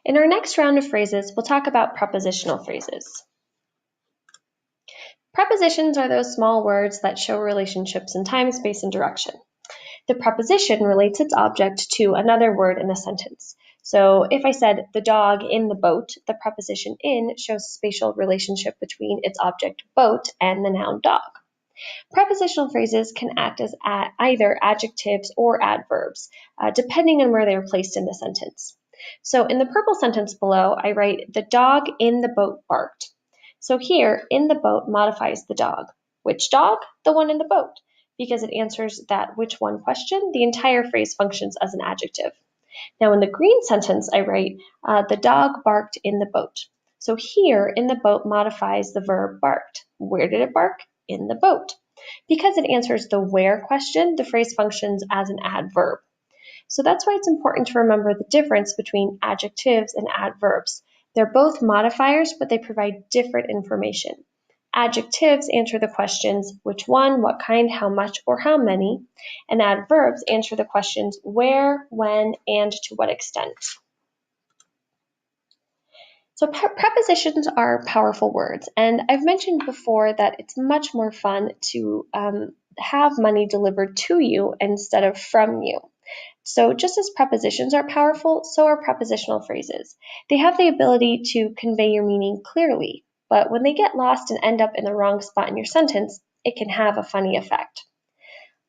In our next round of phrases, we'll talk about prepositional phrases. Prepositions are those small words that show relationships in time, space, and direction. The preposition relates its object to another word in the sentence. So if I said the dog in the boat, the preposition in shows a spatial relationship between its object boat and the noun dog. Prepositional phrases can act as either adjectives or adverbs, depending on where they are placed in the sentence. So in the purple sentence below, I write, the dog in the boat barked. So here, in the boat modifies the dog. Which dog? The one in the boat. Because it answers that which one question, the entire phrase functions as an adjective. Now in the green sentence, I write, the dog barked in the boat. So here, in the boat modifies the verb barked. Where did it bark? In the boat. Because it answers the where question, the phrase functions as an adverb. So that's why it's important to remember the difference between adjectives and adverbs. They're both modifiers, but they provide different information. Adjectives answer the questions which one, what kind, how much, or how many, and adverbs answer the questions where, when, and to what extent. So prepositions are powerful words, and I've mentioned before that it's much more fun to have money delivered to you instead of from you. So just as prepositions are powerful, so are prepositional phrases. They have the ability to convey your meaning clearly, but when they get lost and end up in the wrong spot in your sentence, it can have a funny effect.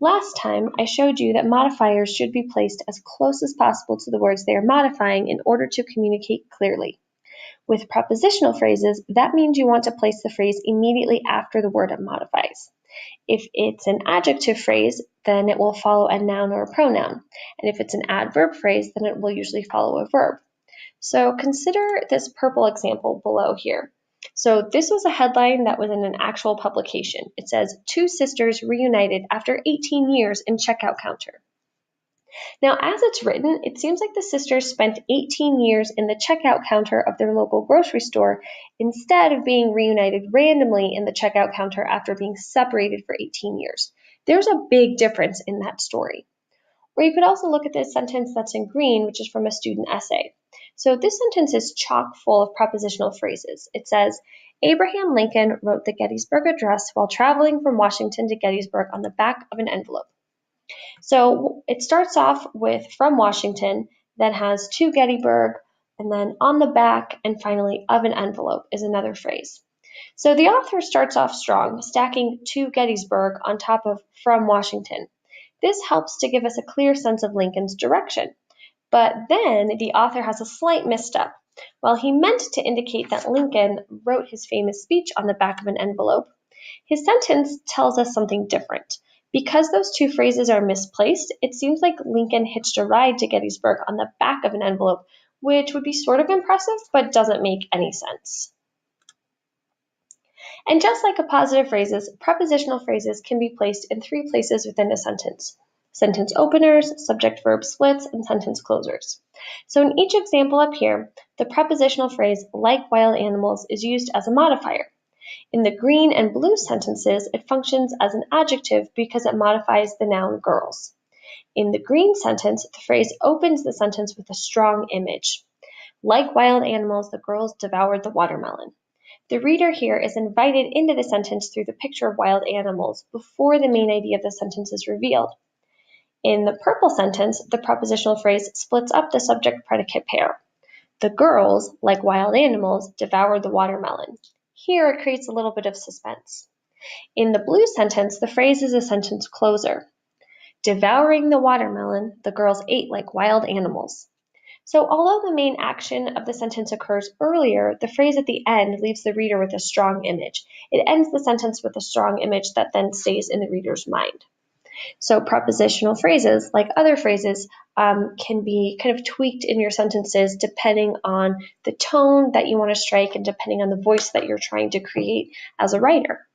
Last time, I showed you that modifiers should be placed as close as possible to the words they are modifying in order to communicate clearly. With prepositional phrases, that means you want to place the phrase immediately after the word it modifies. If it's an adjective phrase, then it will follow a noun or a pronoun. And if it's an adverb phrase, then it will usually follow a verb. So consider this purple example below here. So this was a headline that was in an actual publication. It says, 2 sisters reunited after 18 years in checkout counter. Now, as it's written, it seems like the sisters spent 18 years in the checkout counter of their local grocery store instead of being reunited randomly in the checkout counter after being separated for 18 years. There's a big difference in that story. Or you could also look at this sentence that's in green, which is from a student essay. So this sentence is chock full of prepositional phrases. It says, Abraham Lincoln wrote the Gettysburg Address while traveling from Washington to Gettysburg on the back of an envelope. So it starts off with from Washington, then has to Gettysburg, and then on the back, and finally of an envelope is another phrase. So the author starts off strong, stacking to Gettysburg on top of from Washington. This helps to give us a clear sense of Lincoln's direction. But then the author has a slight misstep. While he meant to indicate that Lincoln wrote his famous speech on the back of an envelope, his sentence tells us something different. Because those two phrases are misplaced, it seems like Lincoln hitched a ride to Gettysburg on the back of an envelope, which would be sort of impressive, but doesn't make any sense. And just like appositive phrases, prepositional phrases can be placed in 3 places within a sentence. Sentence openers, subject-verb splits, and sentence closers. So in each example up here, the prepositional phrase, like wild animals, is used as a modifier. In the green and blue sentences, it functions as an adjective because it modifies the noun girls. In the green sentence, the phrase opens the sentence with a strong image. Like wild animals, the girls devoured the watermelon. The reader here is invited into the sentence through the picture of wild animals before the main idea of the sentence is revealed. In the purple sentence, the prepositional phrase splits up the subject-predicate pair. The girls, like wild animals, devoured the watermelon. Here it creates a little bit of suspense. In the blue sentence, the phrase is a sentence closer. Devouring the watermelon, the girls ate like wild animals. So although the main action of the sentence occurs earlier, the phrase at the end leaves the reader with a strong image. It ends the sentence with a strong image that then stays in the reader's mind. So prepositional phrases, like other phrases, can be kind of tweaked in your sentences depending on the tone that you want to strike and depending on the voice that you're trying to create as a writer.